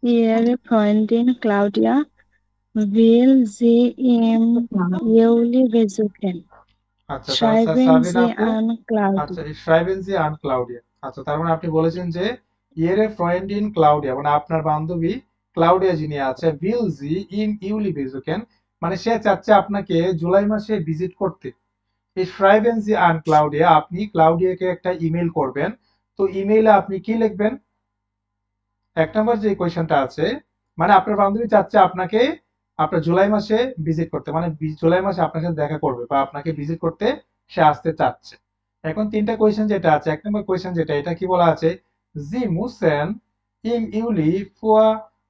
Ihre Freundin Claudia will sie im Juli besuchen. আচ্ছা Schreiben Sabina Sie আপু, an আচ্ছা Claudia. শ্রাইবেনজি আন Claudia. আচ্ছা তার মানে আপনি বলেছেন যে ইয়েরে ফ্রেন্ড ইন ক্লাউডিয়া, মানে আপনার বান্ধবী ক্লাউডিয়া যিনি আছে, উইল জি ইন ইউলি বেজুকেন, মানে সে চাচ্ছে আপনাকে জুলাই মাসে ভিজিট করতে। এই শ্রাইবেনজি আন ক্লাউডিয়া, আপনি ক্লাউডিয়াকে একটা ইমেল করবেন। তো ইমেইলে আপনি কি লিখবেন? এক নম্বর যে কোয়েশ্চেনটা আছে, মানে আপনার বান্ধবী চাচ্ছে আপনাকে আপনার জুলাই মাসে ভিজিট করতে, মানে জুলাই মাসে আপনার সাথে দেখা করবে বা আপনাকে ভিজিট করতে সে আসতে চাচ্ছে। এখন তিনটা কোয়েশ্চেন যেটা আছে, এক নম্বর কোয়েশ্চেন যেটা, এটা কি বলা আছে? জি মুসেন ইম ইউলি ফুয়া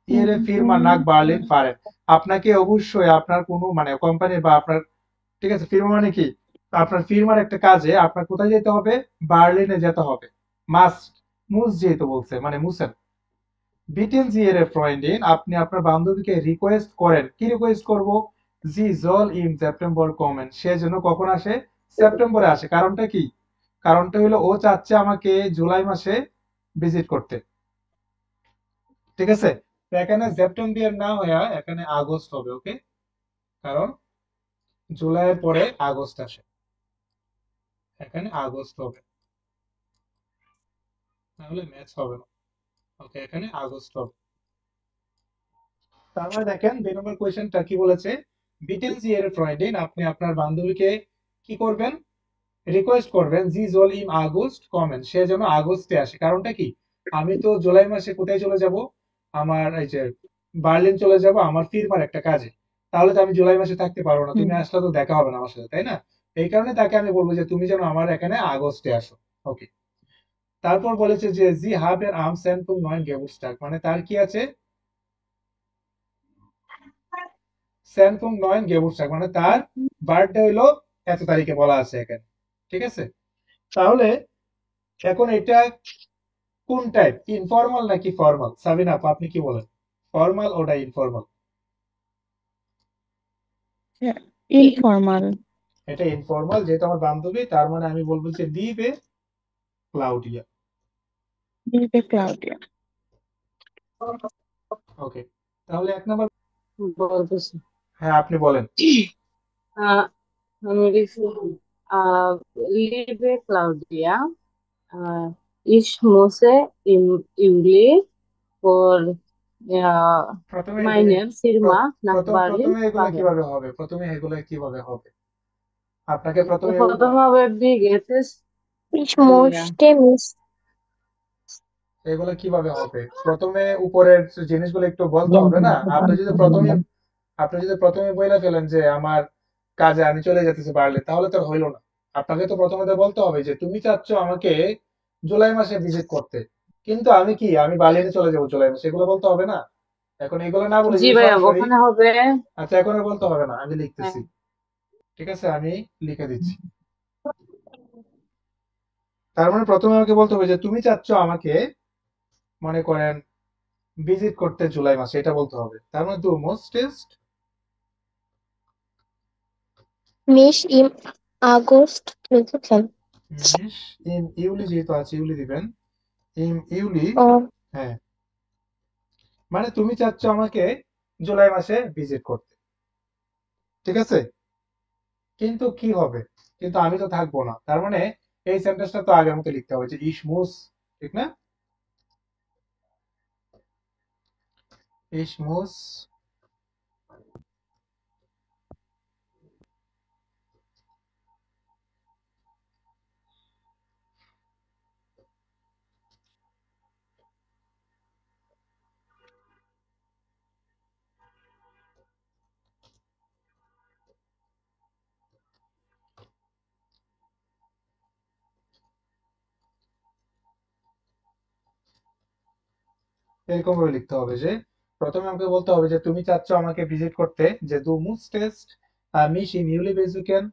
ইয়েরে ফিরমা নাক বার্লিন ফারেন। আপনাকে অবশ্যই আপনার কোনো মানে কোম্পানি বা আপনার, ঠিক আছে, ফিরমা মানে কি, আপনার ফিরমার একটা কাজে আপনার কোথায় যেতে হবে? বার্লিনে যেতে হবে। মাস্ট, মুস যেহেতু বলছে মানে মুসেন। বিটেন জি এর ফ্রেন্ডিন, আপনি আপনার বান্ধবীকে রিকোয়েস্ট করেন, কি রিকোয়েস্ট করব? জি জল ইন সেপ্টেম্বর কমেন, সে যেন কখন আসে? সেপ্টেম্বরে আসে। কারণটা কি? কারণটা হলো ও চাচ্ছে আমাকে জুলাই মাসে ভিজিট করতে। ঠিক আছে, তো এখানে সেপ্টেম্বর না হয়ে এখানে আগস্ট হবে। ওকে, কারণ জুলাইয়ের পরে আগস্ট আসে, এখানে আগস্ট হবে, তাহলে ম্যাচ হবে না। ওকে, এখানে আগস্ট হবে। তার মানে দেখেন 2 নম্বর কোয়েশ্চেনটা কি বলেছে? বিটেন জি এর ফ্রেন্ডিন, আপনি আপনার বান্ধবীকে কি করবেন? রিকোয়েস্ট করবেন জি জল ইম আগস্ট কমেন, সে যেন আগস্টে আসে। কারণটা কি? আমি তো জুলাই মাসে কোথায় চলে যাব? আমার এই যে বার্লিন চলে যাব আমার ফিরমার একটা কাজে। তাহলে তো আমি জুলাই মাসে থাকতে পারবো না, তুমি আসলে তো দেখা হবে না আমার সাথে, তাই না? এই কারণে তাকে আমি বলবো যে তুমি যেন আমার এখানে আগস্টে আসো। ওকে, তারপর বলেছে যে জি হাবের আম সেন্টুম নয়েন গেবুস্টাগ, মানে তার কি আছে? সেন্টুম নয়েন গেবুস্টাগ, মানে তার বার্থডে হইলো এত তারিখে বলা আছে এখানে। ঠিক আছে, তাহলে এখন এটা কোন টাইপ, ইনফর্মাল নাকি ফর্মাল? সাবিনা আপু আপনি কি বলেন, ফর্মাল ওটা ইনফর্মাল? Ja, informal. এটা ইনফর্মাল, যেহেতু আমার বান্ধবী তার মানে আমি বলবো যে লিবে ক্লাউডিয়া। Liebe Claudia. ওকে, তাহলে 1 নম্বর। বলতেছি। হ্যাঁ আপনি বলেন। আহ, আমি লিখছি লিবে ক্লাউডিয়া, আহ, ich muss im Juli vor প্রথমে meiner Firma nach প্রথম Berlin প্রথমে এগুলো fahren. কিভাবে হবে? প্রথমে এগুলো কিভাবে হবে? আপনাকে প্রথমে এগুলো, প্রথম হবে wie geht es? Ich Ja. musste mich এগুলো কিভাবে হবে? প্রথমে উপরের জিনিসগুলো একটু বলতে হবে না? আপনি যদি প্রথমে বইলা ফেলেন যে আমার কাজে আমি চলে যেতেছি বার্লিন, তাহলে তো আর হইলো না। আপনাকে তো প্রথমে তো বলতে হবে যে তুমি চাচ্ছ আমাকে জুলাই মাসে ভিজিট করতে, কিন্তু আমি কি, আমি বার্লিনে চলে যাবো জুলাই মাসে, এগুলো বলতে হবে না? এখন এগুলো না বলে জি যদি ভাইয়া, সরাসরি, ওখানে হবে। আচ্ছা এখন আর বলতে হবে না, আমি হ্যাঁ, লিখতেছি। ঠিক আছে, আমি লিখে দিচ্ছি। তার মানে প্রথমে আমাকে বলতে হবে যে তুমি চাচ্ছ আমাকে, মনে করেন, ভিজিট করতে জুলাই মাসে, এটা বলতে হবে। তার মানে দু মোস্টেস্ট, mich im August besuchen. মিশ ইন ইউলি, যেহেতু আছে ইউলি দিবেন, ইন ইউলি। Und হ্যাঁ, মানে তুমি চাচ্ছ আমাকে জুলাই মাসে ভিজিট করতে। ঠিক আছে, কিন্তু কি হবে? কিন্তু আমি তো থাকবো না, তার মানে এই সেন্টেন্সটা তো আগের মতো লিখতে হবে যে ইসমুস, ঠিক না? ইসমুস, এরকম ভাবে লিখতে হবে যে প্রথমে আমাকে বলতে হবে যে তুমি চাচ্ছ আমাকে ভিজিট করতে, যে দু মুস্টেস্ট মিশ ইন ইউলি বেজুকেন,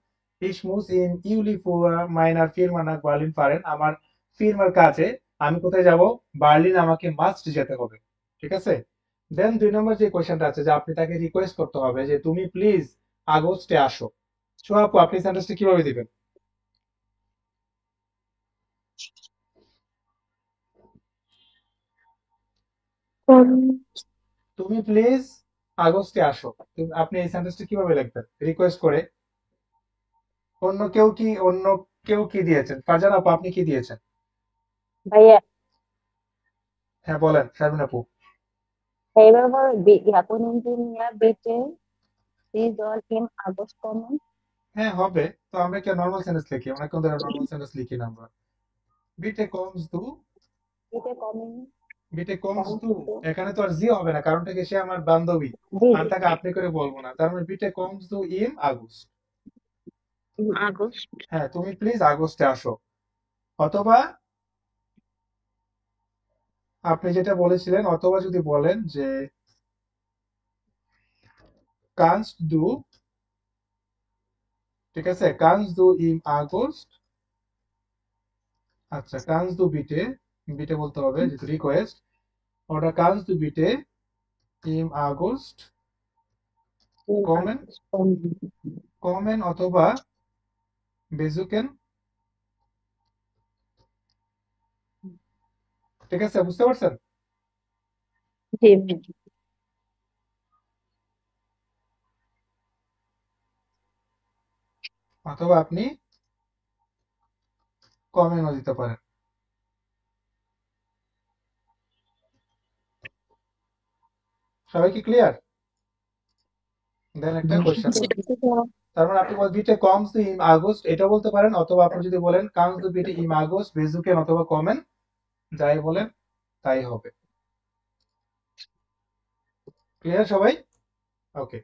ইস মুস ইন ইউলি ফুর মাইনার ফিরমা নাক বার্লিন ফারেন, আমার ফিরমার কাছে আমি কোথায় যাব? বার্লিন আমাকে মাস্ট যেতে হবে। ঠিক আছে, দেন 2 নম্বর যে কোয়েশ্চেনটা আছে, যে আপনি তাকে রিকোয়েস্ট করতে হবে যে তুমি প্লিজ আগস্টে আসো। সোহাগ আপু, আপনি সেন্টেন্সটা কিভাবে দিবেন? তুমি প্লিজ আগস্টে আসো। আপনি এই সেন্টেন্সটা কিভাবে লিখবেন রিকোয়েস্ট করে? অন্য কেউ কি দিয়েছেন? ফারজানা আপু আপনি কি দিয়েছেন? ভাইয়া হ্যাঁ বলেন শারমিন আপু। এইবার পনেন্টিনিয়া বিটে সিজন ইন আগস্ট কমন হ্যাঁ হবে। তো আমরা কি নর্মাল সেন্টেন্স লিখি? আমরা কোন ধরনের নর্মাল সেন্টেন্স লিখি না আমরা? বিটে কমস দু, বিটে কমন বিটে কমস কমস দু। টু এখানে তো আর জি হবে না, কারণটা কি সে আমার বান্ধবী। জি আর তাকে আপনি করে বলবো না, তার মানে বিটে কমস দু ইন আগস্ট। আগস্ট। হ্যাঁ তুমি প্লিজ আগস্টে আসো। অথবা আপনি যেটা বলেছিলেন, অথবা যদি বলেন যে কানস্ট দু, ঠিক আছে, কানস্ট দু ইন আগস্ট। আচ্ছা কানস্ট দু বিটে, বিটে বলতে হবে যেহেতু রিকোয়েস্ট। ওটা কানস্ট দু বিটে ইন আগস্ট ইন কমেন, আগস্ট কমন কমেন অথবা বেজুকেন। ঠিক আছে বুঝতে পারছেন? জি অথবা আপনি কমেন্টও দিতে পারেন। সবাই কি ক্লিয়ার? দেন একটা কোয়েশ্চেন জি করুন। তার মানে আপনি বল বিটে কমস টু ইন আগস্ট এটা বলতে পারেন, অথবা আপনি যদি বলেন কামস টু বিটে ইন আগস্ট বেজুকেন অথবা কমেন, যাই বলেন তাই হবে। ক্লিয়ার সবাই? ওকে।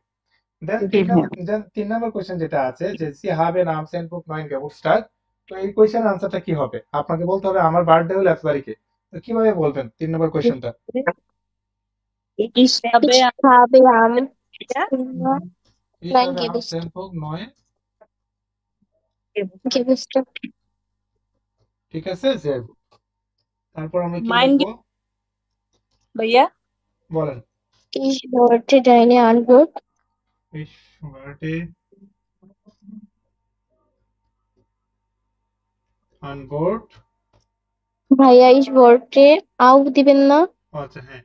দেন জি ভাইয়া। 3 নম্বর কোয়েশ্চেন যেটা আছে যে সি হাবে নাম সেন্ট বুক 9 গেবুটস্টাগ। তো এই কোয়েশ্চেনের আনসারটা কি হবে? আপনাকে বলতে হবে আমার বার্থডে হলো এত তারিখে। তো কিভাবে বলবেন 3 নম্বর কোয়েশ্চেনটা? Ich habe Ich habe am ja 20 Nein, habe gebe am ich. সেন্ট বুক 9, Geburtstag. ঠিক আছে যে তারপর আমরা কি mein লিখবো? ভাইয়া বলেন। Ich wollte deine Antwort. Ich warte Antwort. ভাইয়া ich wollte auch দিবেন না? আচ্ছা হ্যাঁ।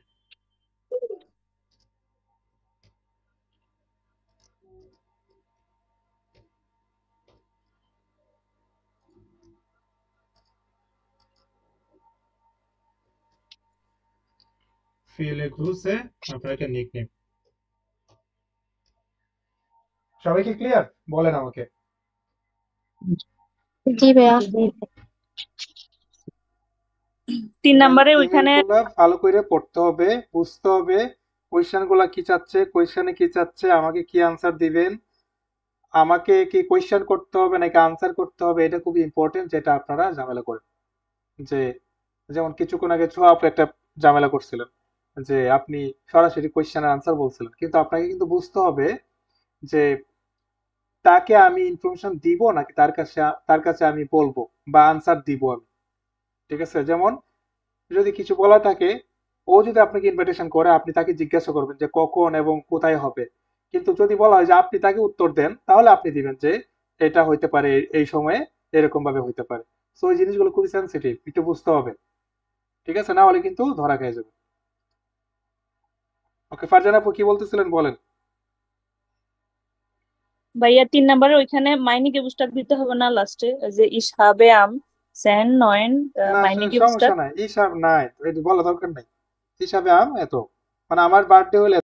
Viele Grüße, আপনার একটা নিকনেম। সবাই কি ক্লিয়ার? বলেন আমাকে। জি ভাইয়া। 3 নম্বরে ওইখানে ইমেলগুলা ভালো করে পড়তে হবে, বুঝতে হবে কোয়েশ্চেন গুলা কি চাচ্ছে, কোয়েশ্চেনে কি চাচ্ছে, আমাকে কি আনসার দিবেন, আমাকে কি কোয়েশ্চেন করতে হবে নাকি আনসার করতে হবে, এটা খুবই ইম্পর্টেন্ট, যেটা আপনারা ঝামেলা করেন। যে যেমন কিছুক্ষণ আগে ছোঁয়া আপু একটা ঝামেলা করছিলেন যে আপনি সরাসরি কোয়েশ্চেনের আনসার বলছিলেন, কিন্তু আপনাকে কিন্তু বুঝতে হবে যে তাকে আমি ইনফরমেশন দিব নাকি তার কাছে আমি বলবো বা আনসার দিব আমি। ঠিক আছে, যেমন যদি কিছু বলা থাকে, ও যদি আপনাকে ইনভাইটেশন করে আপনি তাকে জিজ্ঞাসা করবেন যে কখন এবং কোথায় হবে। কিন্তু যদি বলা হয় যে আপনি তাকে উত্তর দেন, তাহলে আপনি দিবেন যে এটা হইতে পারে এই সময়ে, এরকম ভাবে হইতে পারে। সো এই জিনিসগুলো খুবই সেন্সিটিভ, একটু বুঝতে হবে। ঠিক আছে, না হলে কিন্তু ধরা খেয়ে যাবে। ওকে ফারজানা আপু কি বলতেছিলেন বলেন। ভাইয়া 3 নম্বরে ওইখানে মাইনি গেবুস্টাগ দিতে হবে না লাস্টে যে ich habe am 10/9 না মাইনি সমস্যা গেবুস্টাগ নাই, হিসাব নাই, এটা বলা দরকার নাই। হিসাবে এত মানে আমার বার্থডে হলে